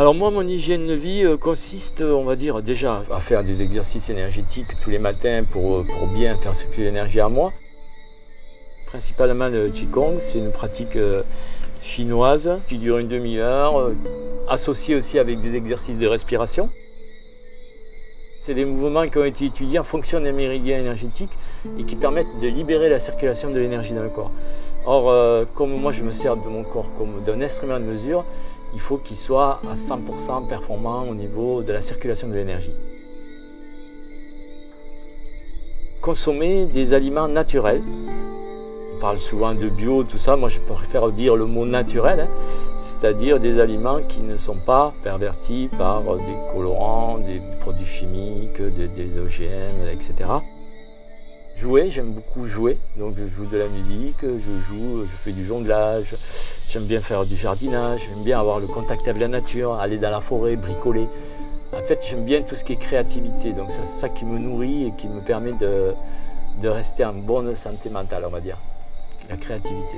Alors moi, mon hygiène de vie consiste, on va dire, déjà à faire des exercices énergétiques tous les matins pour bien faire circuler l'énergie à moi. Principalement le Qigong, c'est une pratique chinoise qui dure une demi-heure, associée aussi avec des exercices de respiration. C'est des mouvements qui ont été étudiés en fonction des méridiens énergétiques et qui permettent de libérer la circulation de l'énergie dans le corps. Or, comme moi je me sers de mon corps comme d'un instrument de mesure, il faut qu'il soit à 100% performant au niveau de la circulation de l'énergie. Consommer des aliments naturels. On parle souvent de bio, tout ça, moi je préfère dire le mot naturel, c'est-à-dire des aliments qui ne sont pas pervertis par des colorants, des produits chimiques, des OGM, etc. Jouer, j'aime beaucoup jouer, donc je joue de la musique, je fais du jonglage, j'aime bien faire du jardinage, j'aime bien avoir le contact avec la nature, aller dans la forêt, bricoler. En fait, j'aime bien tout ce qui est créativité, donc c'est ça qui me nourrit et qui me permet de rester en bonne santé mentale, on va dire. La créativité.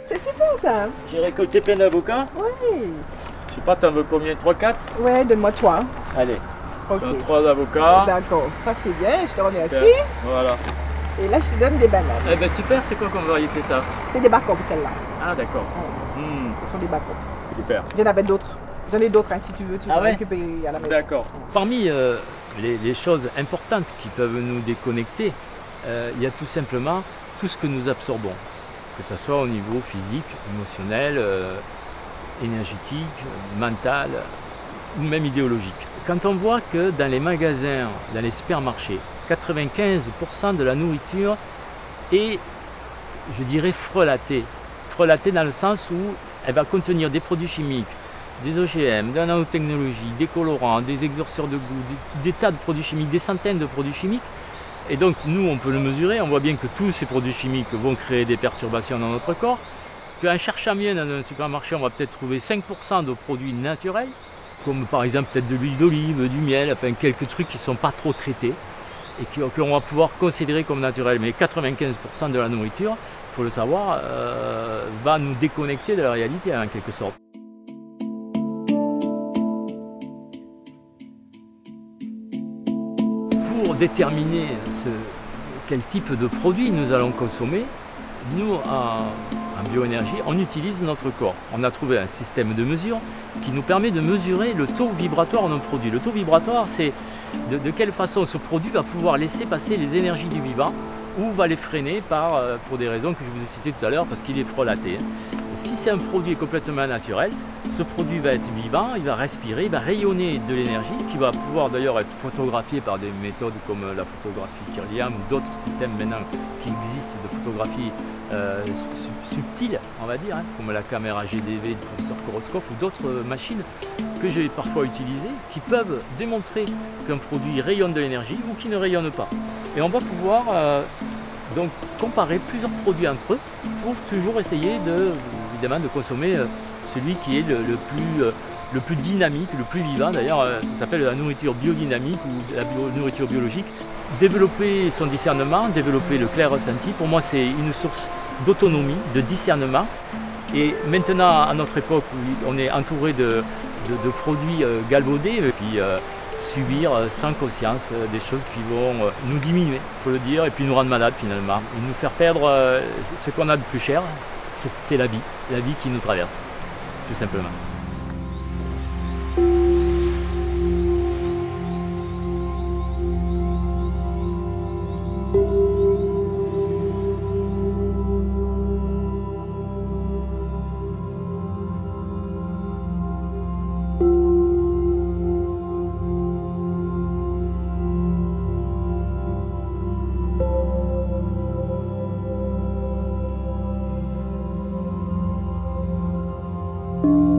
C'est super ça. J'ai récolté plein d'avocats. Oui. Je sais pas, t'en veux combien? 3-4? Ouais, donne-moi 3. Allez. Ok. 3 avocats. D'accord, ça c'est bien, je te remercie. Super. Voilà. Et là, je te donne des bananes. Eh ben super, c'est quoi comme variété ça? C'est des bacobs celles-là. Ah d'accord. Ce sont des bacobs. Super. J'en avais d'autres. J'en ai d'autres, hein, si tu veux, tu peux récupérer à la maison. D'accord. Parmi les choses importantes qui peuvent nous déconnecter, il y a tout simplement tout ce que nous absorbons, que ce soit au niveau physique, émotionnel, énergétique, mental ou même idéologique. Quand on voit que dans les magasins, dans les supermarchés, 95% de la nourriture est, je dirais, frelatée. Frelatée dans le sens où elle va contenir des produits chimiques, des OGM, de la nanotechnologie, des colorants, des exhausteurs de goût, des tas de produits chimiques, des centaines de produits chimiques. Et donc nous, on peut le mesurer, on voit bien que tous ces produits chimiques vont créer des perturbations dans notre corps, qu'en cherchant bien dans un supermarché, on va peut-être trouver 5% de produits naturels, comme par exemple peut-être de l'huile d'olive, du miel, enfin quelques trucs qui ne sont pas trop traités et qu'on va pouvoir considérer comme naturels. Mais 95% de la nourriture, il faut le savoir, va nous déconnecter de la réalité en quelque sorte. Pour déterminer quel type de produit nous allons consommer, nous, en bioénergie, on utilise notre corps. On a trouvé un système de mesure qui nous permet de mesurer le taux vibratoire d'un produit. Le taux vibratoire, c'est de quelle façon ce produit va pouvoir laisser passer les énergies du vivant ou va les freiner pour des raisons que je vous ai citées tout à l'heure, parce qu'il est frelaté. Si c'est un produit complètement naturel, ce produit va être vivant, il va respirer, il va rayonner de l'énergie qui va pouvoir d'ailleurs être photographié par des méthodes comme la photographie Kirlian ou d'autres systèmes maintenant qui existent de photographie subtile, on va dire, comme la caméra GDV du professeur Koroskov ou d'autres machines que j'ai parfois utilisées qui peuvent démontrer qu'un produit rayonne de l'énergie ou qui ne rayonne pas. Et on va pouvoir donc comparer plusieurs produits entre eux pour toujours essayer évidemment de consommer celui qui est le plus dynamique, le plus vivant. D'ailleurs, ça s'appelle la nourriture biodynamique ou la nourriture biologique. Développer son discernement, développer le clair ressenti, pour moi c'est une source d'autonomie, de discernement. Et maintenant, à notre époque où on est entouré de produits galvaudés, et puis subir sans conscience des choses qui vont nous diminuer, il faut le dire, et puis nous rendre malades finalement, et nous faire perdre ce qu'on a de plus cher, c'est la vie qui nous traverse, tout simplement. you.